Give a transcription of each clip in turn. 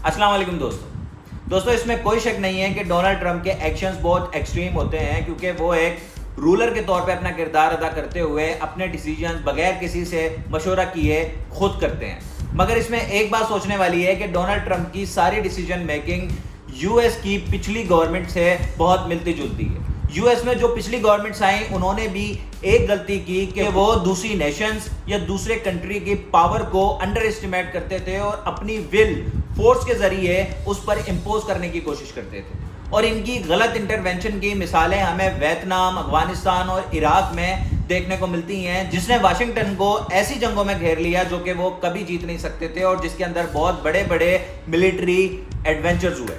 अस्सलाम वालेकुम दोस्तों इसमें कोई शक नहीं है कि डोनाल्ड ट्रंप के एक्शंस बहुत एक्सट्रीम होते हैं, क्योंकि वो एक रूलर के तौर पे अपना किरदार अदा करते हुए अपने डिसीजंस बगैर किसी से मशवरा किए खुद करते हैं। मगर इसमें एक बात सोचने वाली है कि डोनाल्ड ट्रंप की सारी डिसीजन मेकिंग यूएस की पिछली गवर्नमेंट से बहुत मिलती जुलती है। यूएस में जो पिछली गवर्नमेंट्स आई उन्होंने भी एक गलती की कि वो दूसरी नेशंस या दूसरे कंट्री की पावर को अंडर एस्टिमेट करते थे और अपनी विल फोर्स के जरिए उस पर इम्पोज करने की कोशिश करते थे। और इनकी गलत इंटरवेंशन की मिसालें हमें वियतनाम, अफगानिस्तान और इराक में देखने को मिलती हैं, जिसने वाशिंगटन को ऐसी जंगों में घेर लिया जो कि वो कभी जीत नहीं सकते थे और जिसके अंदर बहुत बड़े बड़े मिलिट्री एडवेंचर्स हुए।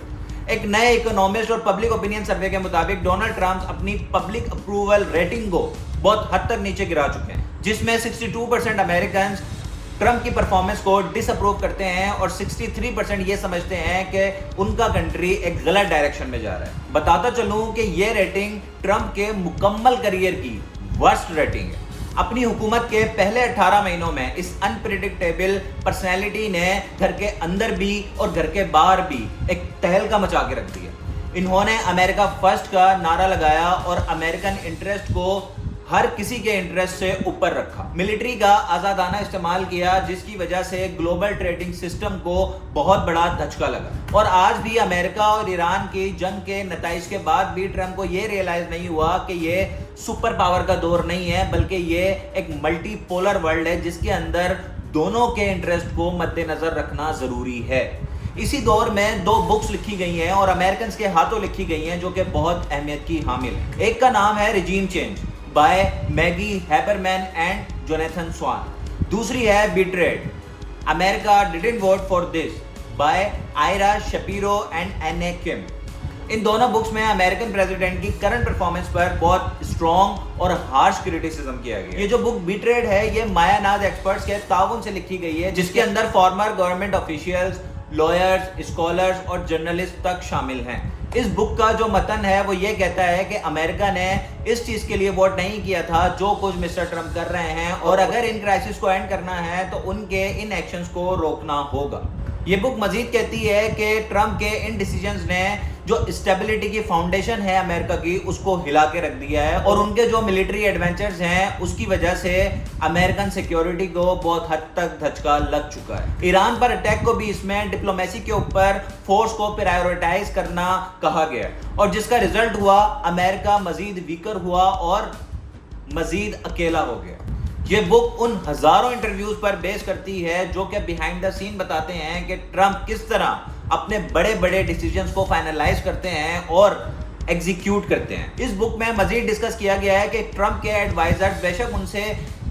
एक नए इकोनॉमिस्ट और पब्लिक ओपिनियन सर्वे के मुताबिक डोनाल्ड ट्रंप अपनी पब्लिक अप्रूवल रेटिंग को बहुत हद तक नीचे गिरा चुके हैं, जिसमें 62% अमेरिकन ट्रंप की परफॉर्मेंस को डिसअप्रूव करते हैं और 63% ये समझते हैं कि उनका कंट्री एक गलत डायरेक्शन में जा रहा है। बताता चलूं कि ये रेटिंग ट्रंप के मुकम्मल करियर की वर्स्ट रेटिंग है। अपनी हुकूमत के पहले 18 महीनों में इस अनप्रेडिक्टेबल पर्सनैलिटी ने घर के अंदर भी और घर के बाहर भी एक तहलका मचा के रख दिया। इन्होंने अमेरिका फर्स्ट का नारा लगाया और अमेरिकन इंटरेस्ट को हर किसी के इंटरेस्ट से ऊपर रखा। मिलिट्री का आज़ादाना इस्तेमाल किया, जिसकी वजह से ग्लोबल ट्रेडिंग सिस्टम को बहुत बड़ा धचका लगा। और आज भी अमेरिका और ईरान की जंग के नताइज के बाद भी ट्रंप को ये रियलाइज नहीं हुआ कि ये सुपर पावर का दौर नहीं है, बल्कि ये एक मल्टीपोलर वर्ल्ड है जिसके अंदर दोनों के इंटरेस्ट को मद्देनजर रखना जरूरी है। इसी दौर में 2 बुक्स लिखी गई हैं और अमेरिकन के हाथों लिखी गई हैं जो कि बहुत अहमियत की हामिल है। एक का नाम है regime change by Maggie Haberman and Jonathan Swan. दूसरी है betrayed, America didn't vote for this by Ira Shapiro and Ann A Kim. इन दोनों बुक्स में अमेरिकन प्रेसिडेंट की करंट परफॉर्मेंस पर बहुत स्ट्रॉन्ग और हार्श क्रिटिसिज्म किया गया। ये जो बुक बीट्रेड है ये मायानाद एक्सपर्ट्स के ताउन से लिखी गई है, जिसके अंदर farmer government officials, lawyers, scholars और जर्नलिस्ट तक शामिल हैं। इस बुक का जो मतन है वो ये कहता है कि अमेरिका ने इस चीज के लिए वोट नहीं किया था जो कुछ मिस्टर ट्रंप कर रहे हैं, और अगर इन क्राइसिस को एंड करना है तो उनके इन एक्शंस को रोकना होगा। ये बुक मजीद कहती है कि ट्रंप के इन डिसीजंस ने जो स्टेबिलिटी की फाउंडेशन है अमेरिका की उसको हिला के रख दिया है, और उनके जो मिलिट्री एडवेंचर्स हैं उसकी वजह से अमेरिकन सिक्योरिटी को बहुत हद तक धचका लग चुका है। ईरान पर अटैक को भी इसमें डिप्लोमेसी के ऊपर फोर्स को प्रायोरिटाइज करना कहा गया, और जिसका रिजल्ट हुआ अमेरिका मजीद वीकर हुआ और मजीद अकेला हो गया। ये बुक उन हजारों इंटरव्यूज पर बेस करती है जो कि बिहाइंड द सीन बताते हैं कि ट्रंप किस तरह अपने बड़े बड़े डिसीजंस को फाइनलाइज करते हैं और एग्जीक्यूट करते हैं। इस बुक में मजीद डिस्कस किया गया है कि ट्रंप के एडवाइजर्स बेशक उनसे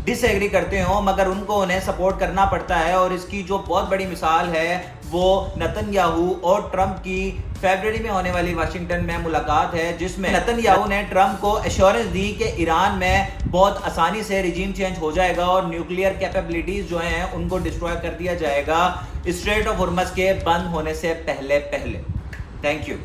डिसएग्री करते हो मगर उनको उन्हें सपोर्ट करना पड़ता है, और इसकी जो बहुत बड़ी मिसाल है वो नेतन्याहू और ट्रंप की फरवरी में होने वाली वाशिंगटन में मुलाकात है, जिसमें नेतन्याहू ने ट्रंप को एश्योरेंस दी कि ईरान में बहुत आसानी से रिजीम चेंज हो जाएगा और न्यूक्लियर कैपेबिलिटीज जो हैं उनको डिस्ट्रॉय कर दिया जाएगा स्ट्रेट ऑफ हॉर्मज़ के बंद होने से पहले। Thank you.